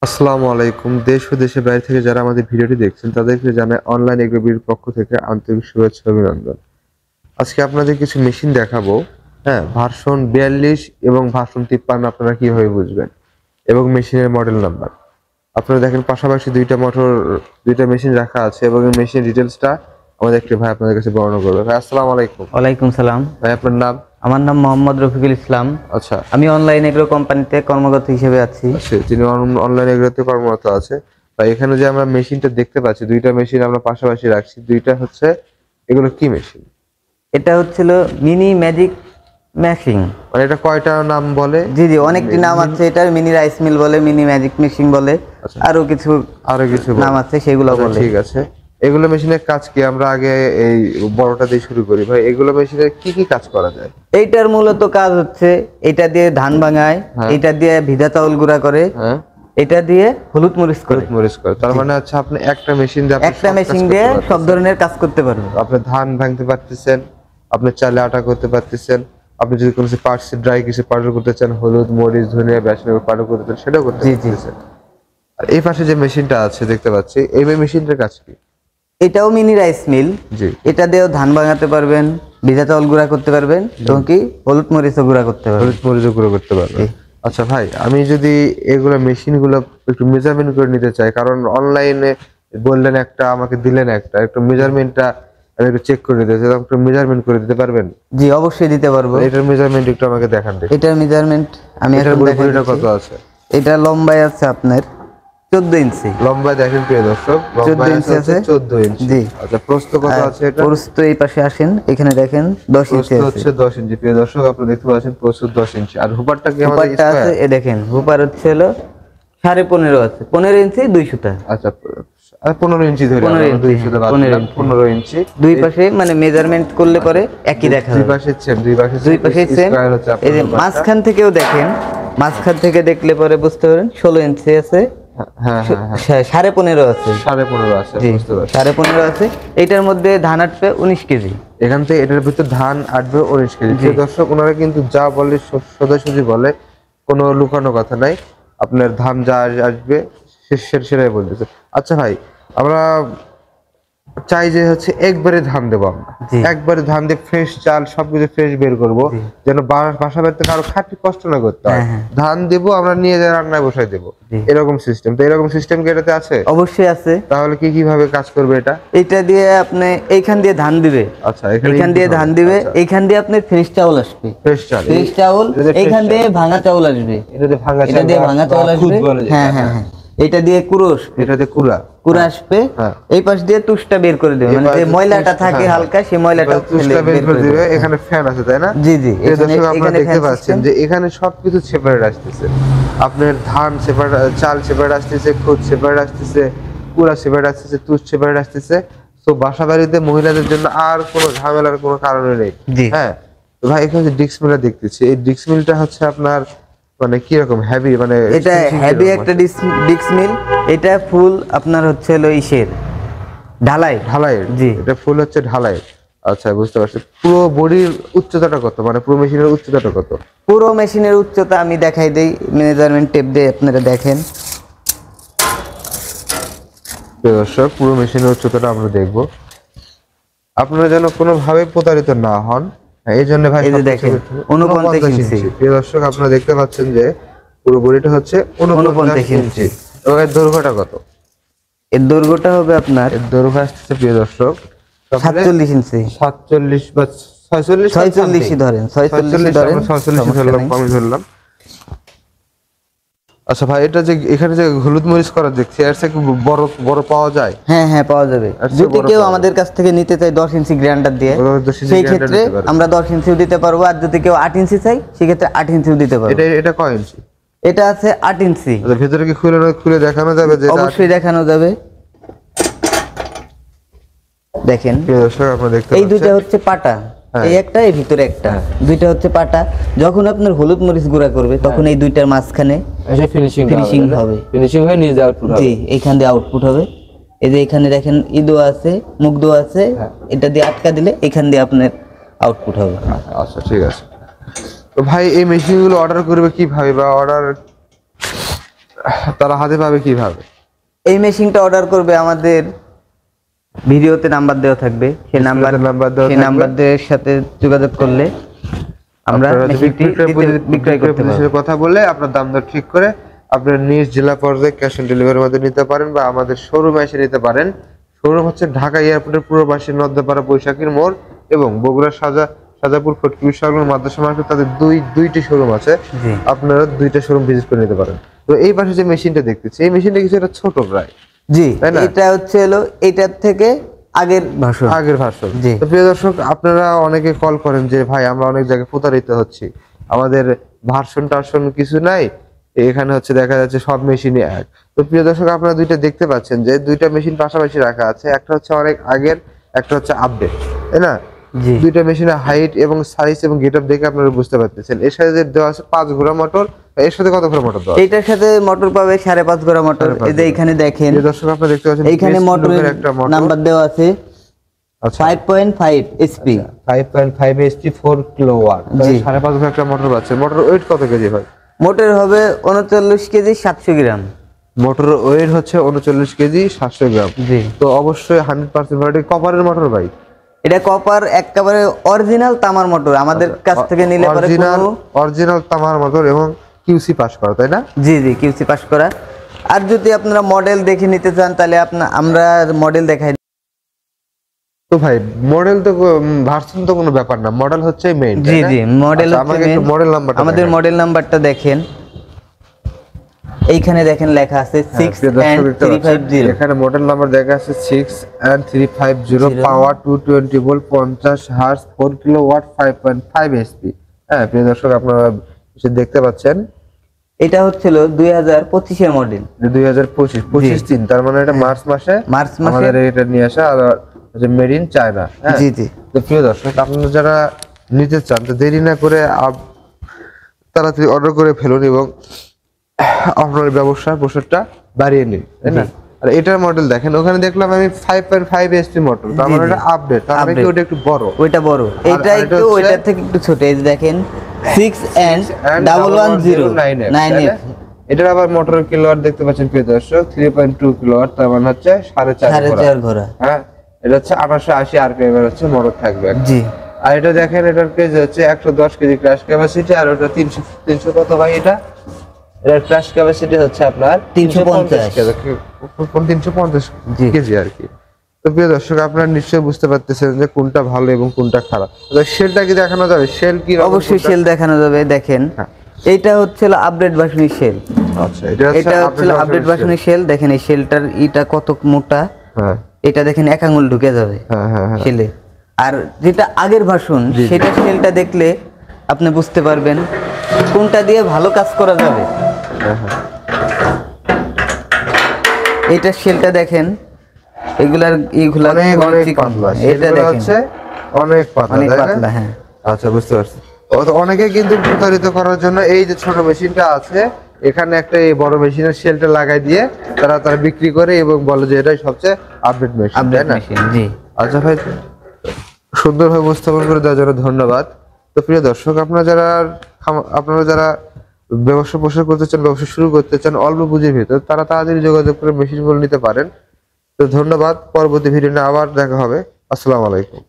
আসসালামু আলাইকুম। দেশ ও দেশের বাইরে থেকে যারা আমাদের ভিডিওটি দেখছেন তাদেরকে জানাই অনলাইন এগ্রোবির পক্ষ থেকে আন্তরিক শুভেচ্ছা ও অভিনন্দন। আজকে আপনাদের কিছু মেশিন দেখাবো। হ্যাঁ, ভার্সন 42 এবং ভার্সন 53 আপনারা কিভাবে বুঝবেন এবং মেশিনের মডেল নাম্বার। আপনারা দেখেন পাশাপাশি দুইটা মেশিন রাখা আছে এবং এই মেশিন ডিটেইলসটা আমাদের একটি ভাই আপনাদের কাছে বর্ণনা করবে। ভাই আসসালামু আলাইকুম। ওয়ালাইকুম সালাম। ভাই আপনার নাম? আমার নাম মোহাম্মদ রফিকুল ইসলাম। আচ্ছা, আমি অনলাইন এগ্রো কোম্পানিতে কর্মরত হিসেবে আছি। তিনি অনলাইন এগ্রোতে কর্মরত আছে। বা এখানে যে আমরা মেশিনটা দেখতে পাচ্ছি, দুইটা মেশিন আমরা পাশাপাশি রাখছি। দুইটা হচ্ছে, এগুলো কি মেশিন? এটা হচ্ছিল মিনি ম্যাজিক মেশিন। মানে এটা কয়টা নাম বলে? জি জি, অনেকটি নাম আছে। এটার মিনি রাইস মিল বলে, মিনি ম্যাজিক মেশিন বলে, আচ্ছা, আরো কিছু নাম আছে, সেগুলো আচ্ছা, বলে। ঠিক আছে। এগুলো মেশিনের কাজ কি? আমরা আগে এই বড়টা দিয়ে শুরু করি। ভাই এগুলো মেশিনের কি কি কাজ করা যায়? এইটার মূলত কাজ হচ্ছে এটা দিয়ে ধান ভাঙায়, হ্যাঁ। এটা দিয়ে ভিজা চাউল গুঁড়া করে, হ্যাঁ, এটা দিয়ে হলুদ মরিচ করে। মরিচ করে। তার মানে হচ্ছে আপনি একটা মেশিন দিয়ে একটা মেশিন দিয়ে সব ধরনের কাজ করতে পারবেন। আপনি ধান ভাঙতে পারতেছেন, আপনি চালে আটা করতে পারতেছেন, আপনি যদি কোনো পার্টস ড্রাই কিছু পাউডার করতে চান, হলুদ মরিচ ধনিয়া বেসন পাউডার করতে চান, সেটাও করতে পারতেছেন। আর এই পাশে যে মেশিনটা আছে দেখতে পাচ্ছি, এই মেশিনটার কাজ কি? এটাও মিনি রাইস মিল। জি, এটা দিয়েও ধান ভাঙাতে পারবেন, ভিজা চাউল গুঁড়া করতে পারবেন, এবং কি হলুদ মরিচও গুঁড়া করতে পারবেন। হলুদ মরিচ গুঁড়ো করতে পারবেন। আচ্ছা ভাই, আমি যদি এগুলো মেশিনগুলো একটু মেজারমেন্ট করে নিতে চাই, কারণ অনলাইনে বললেন একটা, আমাকে দিলেন একটা, একটু মেজারমেন্টটা আমি একটু চেক করে নিতে চাই, একটু মেজারমেন্ট করে দিতে পারবেন? জি, অবশ্যই দিতে পারবো। এটার মেজারমেন্ট একটু আমাকে দেখান দেখি। এটার মেজারমেন্ট আমি এটার এখন দেখাই বডিটা দিচ্ছি। কত আছে? এটা লম্বায় আছে আপনার 14 ইঞ্চি। লম্বা দেখেন প্রিয় দর্শক, 14 ইঞ্চি আছে। 14 ইঞ্চি। জি। আচ্ছা, প্রস্থ কত আছে এটা? প্রস্থ এই পাশে আসেন, এখানে দেখেন 10 ইঞ্চি প্রস্থ আছে। হচ্ছে 10 ইঞ্চি। প্রিয় দর্শক, আপনারা দেখতে পাচ্ছেন প্রস্থ 10 ইঞ্চি। আর হুপারটা কি আমাদের হুপারটা আছে, স্কয়ার? এ দেখেন হুপার হচ্ছে হলো 15.5 আছে, 15 ইঞ্চি 2 সুতা। আচ্ছা, আর 15 ইঞ্চি ধরে 15 আমরা ইঞ্চি, 2 সুতা বাদ 15 দিলাম, ইঞ্চি। 15 ইঞ্চি। দুই পাশে মানে মেজারমেন্ট করলে পরে একই দেখা দুই যাবে। পাশে সেম, দুই পাশে দুই পাশে সেম। স্কয়ার হচ্ছে এই যে আপনার হুপারটা। মাঝখান থেকেও দেখেন, মাঝখান থেকে দেখলে পরে বুঝতে পারেন 16 ইঞ্চি আছে। হ্যাঁ হ্যাঁ হ্যাঁ, 15.5 আছে। 15.5 আছে, জি, বুঝতে পারছি। 15.5 আছে। এইটার মধ্যে ধান আটবে 19 কেজি। এখান থেকে এটার ভিতর ধান আটবে 19 কেজি। প্রিয় দর্শক, ওনারা কিন্তু যা বলে সোজাসুজি বলে, কোনো লুকানো কথা নাই। আপনার ধান যা আসবে সেটাই বলতেছে। আচ্ছা ভাই, আমরা চাই যে হচ্ছে একবারে ধান দেবো আমরা, জি। একবারে ধান দিয়ে ফ্রেশ চাল সবকিছু ফ্রেশ বের করবো, যেন বাসা বাড়িতে কারো খাটি কষ্ট না করতে হয়। হ্যাঁ। ধান দেবো, আমরা নিয়ে যাই রান্নায় বসাই দেবো, জি। এরকম সিস্টেম। তো এরকম সিস্টেম কি এটাতে আছে? অবশ্যই আছে। তাহলে কিভাবে কাজ করবে এটা? এটা দিয়ে আপনি এইখান দিয়ে ধান দিবে। আচ্ছা, এইখান দিয়ে ধান দিবে, এইখান দিয়ে আপনি ফ্রেশ চাউল আসবে। ফ্রেশ চাল, ফ্রেশ চাউল এইখান দিয়ে ভাঙা চাউল আসবে। এটাতে ভাঙা এটা দিয়ে ভাঙা চাউল আসবে। হ্যাঁ হ্যাঁ হ্যাঁ, এটা দিয়ে কুড়ো আসবে। এটাতে কুড়া আসবে। হ্যাঁ। এই পাশ দিয়ে তুষটা বের করে দেবে, মানে যে ময়লাটা থাকে হালকা, সেই ময়লাটা তুষটা বের করে দিবে। এখানে ফ্যান আছে, তাই না? জি জি, এই দর্শক, আপনারা এখানে দেখতে ফ্যান পাচ্ছেন সিস্টেম। যে এখানে সবকিছু সেপারেট আসতেছে। আপনার ধান সেপারেট, চাল সেপারেট আসতেছে, খুদ সেপারেট আসতেছে, কুড়া সেপারেট আসতেছে, তুষ সেপারেট আসতেছে। তো বাসা বাড়িতে মহিলাদের জন্য আর কোনো ঝামেলার কোনো কারণ নেই। জি। হ্যাঁ, তো ভাই এখানে যে ডিক্স মিলটা দেখতেছি, এই ডিক্স মিলটা হচ্ছে আপনার মানে কি রকম হেভি? মানে এটা হেভি একটা ডিক্স মিল। এটা ফুল আপনার হচ্ছে হলো ইসের ঢালাই। জি, এটা ফুল হচ্ছে ঢালাই। আচ্ছা, বুঝতে পারছি। পুরো বডির উচ্চতাটা কত? মানে পুরো মেশিনের উচ্চতাটা কত? পুরো মেশিনের উচ্চতা আমি দেখাই দেই, মেজারমেন্ট টেপ দিয়ে আপনারা দেখেন। দর্শক, পুরো মেশিনের উচ্চতাটা আমরা দেখব, আপনারা যেন কোনোভাবে প্রতারিত না হন। এই জন্য ভাই এই যে দেখেন 49 ইঞ্চি। প্রিয় দর্শক, আপনারা দেখতে পাচ্ছেন যে পুরো বডিটা হচ্ছে 49 ইঞ্চি। এবং এর দৈর্ঘ্যটা কত? এর দৈর্ঘ্যটা হবে আপনার এর দৈর্ঘ্য আসছে প্রিয় দর্শক 47 ইঞ্চি। 47 বা 46, 46 ধরেন, 46 ধরেন, 46 ধরলাম, আমি ধরলাম। আচ্ছা ভাই, এটা যে এখানে যে হলুদ মরিচ করা দেখছি, এর থেকে বড় বড় পাওয়া যায়? হ্যাঁ হ্যাঁ, পাওয়া যাবে। আচ্ছা, যদি বড় কেউ পাওয়া আমাদের কাছ থেকে নিতে চায় 10 ইঞ্চি গ্রাইন্ডার দিয়ে, 10 ইঞ্চি সেই grinder ক্ষেত্রে দিতে পারবে। আমরা 10 ইঞ্চিও দিতে পারবো। আর যদি কেউ 8 ইঞ্চি চাই, সেক্ষেত্রে 8 ইঞ্চিও দিতে পারবো। এটা কয় ইঞ্চি? এটা আছে 8 ইঞ্চি। আচ্ছা, ভেতরে কি খুলে দেখানো যাবে যে? অবশ্যই দেখানো যাবে। দেখেন, প্রিয় দর্শক, আপনারা দেখতে এই পাচ্ছেন দুইটা হচ্ছে পাটা, এই একটা, এই ভিতরে একটা, দুইটা হচ্ছে পাটা। যখন আপনার হলুদ মরিচ গুঁড়া করবে, তখন এই দুইটার মাঝখানে ফিনিশিং হবে। ফিনিশিং হয়ে নিজে আউটপুট হবে। জি, এইখান দিয়ে আউটপুট হবে। এই যে এখানে দেখেন ইদো আছে, মুখ দো আছে, এটা দিয়ে আটকা দিলে এখান দিয়ে আপনার আউটপুট হবে। আচ্ছা, ঠিক আছে। তো ভাই, এই মেশিনগুলো অর্ডার করবে কিভাবে, বা অর্ডার তারা হাতে পাবে কিভাবে? এই মেশিনটা অর্ডার করবে, আমাদের ভিডিওতে নাম্বার দেওয়া থাকবে, সেই নাম্বার নাম্বারের সাথে যোগাযোগ করলে আমরা মেশিনটি বিক্রয় করতে পারবো। কথা বলে আপনার দাম দর ঠিক করে আপনার নিজ জেলা পর্যায়ে ক্যাশ অন ডেলিভারির মধ্যে নিতে পারেন বা আমাদের শোরুমে এসে নিতে পারেন। শোরুম হচ্ছে ঢাকা এয়ারপোর্টের পূর্ব পাশে নদ্দাপাড়া বৈশাখীর মোড় এবং বগুড়া সাজাপুর ফটকির সংলগ্ন মাদ্রাসা মার্কেট, তাদের দুইটি শোরুম আছে। আপনারা দুইটা শোরুম ভিজিট করে নিতে পারেন। তো এই পাশে যে মেশিনটা দেখতেছি, এই মেশিনটা কিছু একটা ছোট প্রায়। জি, তাই না? এটা হচ্ছে হলো এটার থেকে আগের ভার্সন। জি। তো প্রিয় দর্শক, আপনারা অনেকে কল করেন যে ভাই আমরা অনেক জায়গায় প্রতারিত হচ্ছি, আমাদের ভার্সন কিছু নাই, এখানে হচ্ছে দেখা যাচ্ছে সব মেশিনই এক। তো প্রিয় দর্শক, আপনারা দুইটা দেখতে পাচ্ছেন যে দুইটা মেশিন পাশাপাশি রাখা আছে, একটা হচ্ছে অনেক আগের, একটা হচ্ছে আপডেট, তাই না? জি, দুইটা মেশিনের হাইট এবং সাইজ এবং গেটআপ দেখে আপনারা বুঝতে পারতেছেন। এর সাথে যে দেওয়া আছে 5 ঘোড়া মোটর, এর সাথে কত ঘোড়া মোটর দেওয়া আছে? এটার সাথে মোটর পাবে 5.5 ঘোড়া মোটর। এই যে এখানে দেখেন, প্রিয় দর্শক, আপনারা দেখতে পাচ্ছেন এইখানে বেশ মোটরের সুন্দর একটা মোটর। নাম্বার দেওয়া আছে আচ্ছা, 5.5 এসপি। 5.5 HP 4 কিলোওয়াট, জি। 5.5 ঘোড়া একটা মোটর পাচ্ছে। মোটর ওয়েট কত কেজি ভাই? মোটর হবে 39 কেজি 700 গ্রাম। মোটর ওয়েট হচ্ছে 39 কেজি 700 গ্রাম। জি, তো অবশ্যই 100% ভ্যারাইটি কপারের মোটর ভাই। এটা কপার, একেবারে অরিজিনাল তামার মোটর। আমাদের কাছ থেকে নিলে পরে অরিজিনাল তামার মোটর এবং কিউসি পাস করা, তাই না? জি জি, কিউসি পাস করা। আর যদি আপনারা মডেল দেখে নিতে চান তাহলে আমরা মডেল দেখাই। তো ভাই মডেল তো ভার্সন তো কোনো ব্যাপার না, মডেল হচ্ছে মেইন। জি জি, মডেল হচ্ছে আমাকে একটু মডেল নাম্বারটা আমাদের মডেল নাম্বারটা দেখেন, এইখানে দেখেন লেখা আছে 6N350। এখানে মডেল নাম্বার দেখা আছে 6N350, পাওয়ার 220 ভোল্ট, 50 হার্জ, 4 কিলোওয়াট, 5.5 এসপি। হ্যাঁ প্রিয় দর্শক, আপনারা দেখতে পাচ্ছেন এটা হচ্ছিল 2025 এর মডেল। 2025 3, তার মানে এটা মার্চ মাসে আমাদের এটা নিয়ে আসা, আর মেড ইন চায়না। জি জি। তো প্রিয় দর্শক, আপনারা যারা নিতে চান তো দেরি না করে তাড়াতাড়ি অর্ডার করে ফেলুন এবং আপনার ব্যবসার প্রসারটা বাড়িয়ে নিন, তাই না? আর এটার মডেল দেখেন, ওখানে দেখলাম আমি 5.5 এসপি মোটর, তার মানে এটা আপডেট, তার মানে কি ওটা একটু বড়? ওইটা বড়, এটা একটু ওইটার থেকে একটু ছোট। এই যে দেখেন 6N11098। এটার আবার মোটরের কিলোওয়াট দেখতে পাচ্ছেন প্রিয় দর্শক, 3.2 কিলোওয়াট, তার মানে হচ্ছে 4.5 ঘোড়া। হ্যাঁ, এটা হচ্ছে 1880 আরপিএম এর হচ্ছে মোটর থাকবে। জি। আর এটা দেখেন, এটার কেজি হচ্ছে 110 কেজি ক্র্যাশ ক্যাপাসিটি, আর ওটা 300 কত ভাই? এটার ক্র্যাশ ক্যাপাসিটি হচ্ছে আপনার 350 কেজি আর কি। তো প্রিয় দর্শক, আপনারা নিশ্চয়ই বুঝতে পারতেছেন যে কোনটা ভালো এবং কোনটা খারাপ। শেলটা কি দেখানো যাবে? শেল কি? অবশ্যই শেল দেখানো যাবে। দেখেন এইটা হচ্ছে আপডেট ভার্সনের শেল। আচ্ছা, এটা হচ্ছে আপডেট ভার্সনের শেল। দেখেন এই শেলটার ইটা কত মোটা। হ্যাঁ, এটা দেখেন 1 আঙ্গুল ঢুকে যাবে শেলে। আর যেটা আগের ভার্সন, সেটা শেলটা দেখলে আপনি বুঝতে পারবেন কোনটা দিয়ে ভালো কাজ করা যাবে। এটা শেলটা দেখেন, এইগুলার অনেক পাতলা, এটা দেখেন অনেক পাতলা। হ্যাঁ, আচ্ছা, বুঝতে পারছি। অনেকে কিন্তু প্রতারিত করার জন্য এই যে ছোট মেশিনটা আছে, এখানে একটা এই বড় মেশিনের শেলটা লাগাই দিয়ে তারা বিক্রি করে এবং বলে যে এটাই সবচেয়ে আপডেট মেশিন, তাই না? জি। আচ্ছা ভাই, সুন্দরভাবে উপস্থাপন করে দেওয়ার জন্য ধন্যবাদ। তো প্রিয় দর্শক, আপনারা যারা ব্যবসা প্রসার করতে চান, ব্যবসা শুরু করতে চান অল্প পুঁজির ভিতর, তারা তাড়াতাড়ি যোগাযোগ করে মেশিনগুলো নিতে পারেন। তো ধন্যবাদ, পরবর্তী ভিডিও নিয়ে আবার দেখা হবে। আসসালামু আলাইকুম।